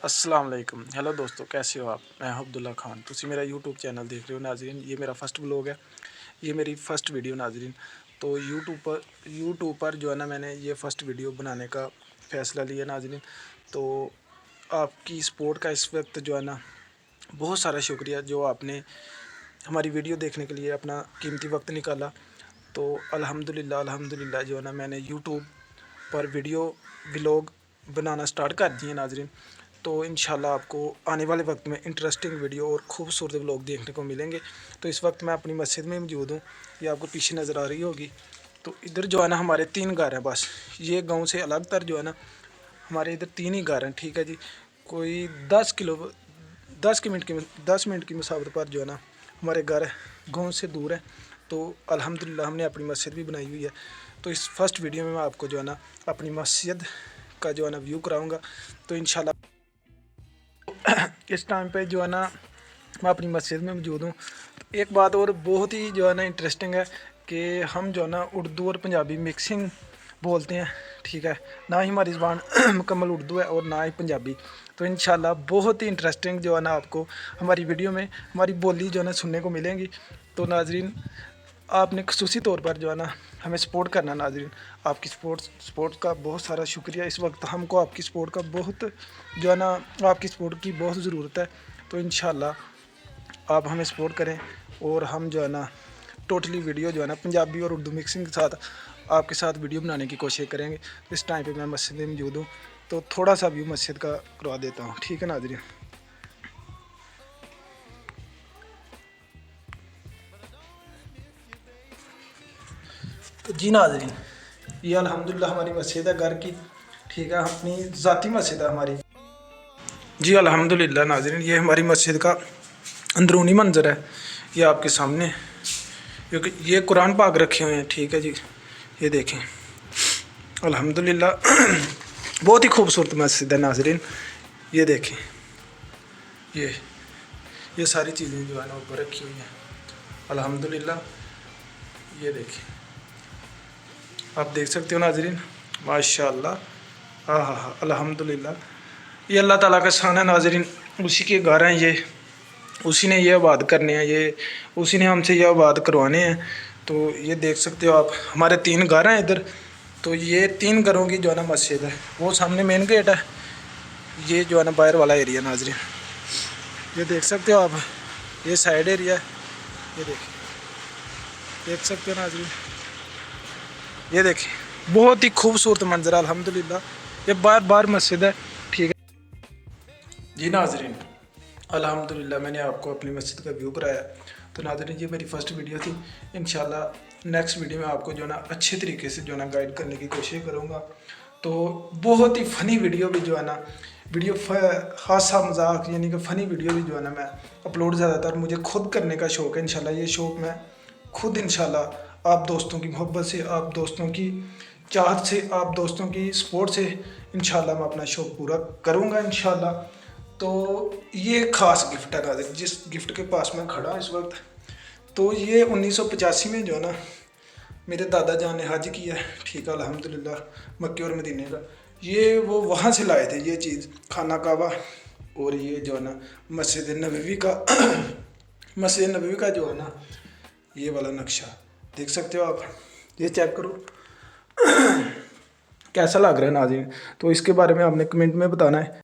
अस्सलाम वालेकुम। हेलो दोस्तों, कैसे हो आप? मैं हूं अब्दुल्ला खान। तुसी मेरा यूट्यूब चैनल देख रहे हो नाजरीन। ये मेरा फर्स्ट ब्लॉग है, ये मेरी फ़र्स्ट वीडियो नाजरीन। तो यूट्यूब पर जो है ना, मैंने ये फ़र्स्ट वीडियो बनाने का फ़ैसला लिया नाजरीन। तो आपकी सपोर्ट का इस वक्त जो है ना, बहुत सारा शुक्रिया जो आपने हमारी वीडियो देखने के लिए अपना कीमती वक्त निकाला। तो अल्हम्दुलिल्लाह जो है ना, मैंने यूट्यूब पर वीडियो व्लॉग बनाना स्टार्ट कर दिए नाजरीन। तो इंशाल्लाह आपको आने वाले वक्त में इंटरेस्टिंग वीडियो और खूबसूरत व्लॉग देखने को मिलेंगे। तो इस वक्त मैं अपनी मस्जिद में मौजूद हूँ, ये आपको पीछे नज़र आ रही होगी। तो इधर जो है ना, हमारे 3 घर हैं बस। ये गांव से अलग तर जो है ना, हमारे इधर 3 ही घर हैं, ठीक है जी। कोई 10 मिनट की मुसाफत पर जो है ना, हमारे घर गाँव से दूर है। तो अल्हम्दुलिल्लाह हमने अपनी मस्जिद भी बनाई हुई है। तो इस फर्स्ट वीडियो में मैं आपको जो है ना, अपनी मस्जिद का जो है ना व्यू कराऊँगा। तो इंशाल्लाह इस टाइम पे जो है ना, मैं अपनी मस्जिद में मौजूद हूँ। एक बात और बहुत ही जो है ना इंटरेस्टिंग है कि हम जो है ना उर्दू और पंजाबी मिक्सिंग बोलते हैं, ठीक है। ना ही हमारी ज़बान मुकम्मल उर्दू है और ना ही पंजाबी। तो इंशाल्लाह बहुत ही इंटरेस्टिंग जो है ना आपको हमारी वीडियो में हमारी बोली जो है ना सुनने को मिलेंगी। तो नाजरीन, आपने खसूसी तौर पर जो है ना हमें सपोर्ट करना नाजरीन। आपकी सपोर्ट का बहुत सारा शुक्रिया। इस वक्त हमको आपकी सपोर्ट का बहुत जो है ना, आपकी सपोर्ट की बहुत ज़रूरत है। तो इंशाल्लाह आप हमें सपोर्ट करें और हम जो है ना टोटली वीडियो जो है ना पंजाबी और उर्दू मिक्सिंग के साथ आपके साथ वीडियो बनाने की कोशिश करेंगे। तो इस टाइम पे मैं मस्जिद में मौजूद हूँ, तो थोड़ा सा व्यू मस्जिद का करवा देता हूँ, ठीक है नाजरीन। तो जी नाजरीन, ये अल्हम्दुलिल्लाह हमारी मस्जिद है घर की, ठीक है। अपनी ज़ाती मस्जिद है हमारी। जी अल्हम्दुलिल्लाह नाजरीन, ये हमारी मस्जिद का अंदरूनी मंज़र है, ये आपके सामने। क्योंकि ये कुरान पाक रखे हुए हैं, ठीक है जी। ये देखें अल्हम्दुलिल्लाह बहुत ही खूबसूरत मस्जिद है नाजरीन। ये देखें, ये सारी चीज़ें जो है ना ऊपर रखी हुई हैं अल्हम्दुलिल्लाह। ये देखें, आप देख सकते हो नाजरीन, माशाअल्लाह। हाँ हाँ हाँ, अल्हम्दुलिल्लाह। ये अल्लाह ताला का शान है नाजरीन। उसी के घर हैं ये, उसी ने ये आबाद करने हैं, ये उसी ने हमसे ये आबाद करवाने हैं। तो ये देख सकते हो आप, हमारे 3 घर हैं इधर। तो ये 3 घरों की जो है ना मस्जिद है। वो सामने मेन गेट है, ये जो है ना बाहर वाला एरिया नाजरीन। ये देख सकते हो आप, ये साइड एरिया है। ये देख सकते हो नाजरीन, ये देखिए बहुत ही खूबसूरत मंजर अल्हम्दुलिल्लाह। ये बार मस्जिद है, ठीक है जी नाजरीन। अल्हम्दुलिल्लाह मैंने आपको अपनी मस्जिद का व्यू कराया। तो नाज़रीन, ये मेरी फ़र्स्ट वीडियो थी। इंशाल्लाह नेक्स्ट वीडियो में आपको जो है ना अच्छे तरीके से जो है ना गाइड करने की कोशिश करूँगा। तो बहुत ही फ़नी वीडियो भी जो है ना, वीडियो हादसा मजाक यानी कि फ़नी वीडियो भी जो है ना मैं अपलोड ज़्यादातर मुझे खुद करने का शौक़ है। इंशाल्लाह ये शौक़ मैं खुद इंशाल्लाह आप दोस्तों की मोहब्बत से, आप दोस्तों की चाहत से, आप दोस्तों की सपोर्ट से इंशाल्लाह मैं अपना शौक़ पूरा करूँगा इंशाल्लाह। तो ये ख़ास गिफ्ट है नाज़रीन, जिस गिफ्ट के पास मैं खड़ा इस वक्त। तो ये 1985 में जो है ना मेरे दादा जान ने हज किया है, ठीक है अल्हम्दुलिल्लाह, मक्के और मदीने का। ये वो वहाँ से लाए थे ये चीज़, खाना काबा। और ये जो है ना मस्जिद नबवी का मस्जिद नबवी का जो है ना ये वाला नक्शा देख सकते हो आप। ये चेक करो कैसा लग रहा है नाज़रीन। तो इसके बारे में आपने कमेंट में बताना है।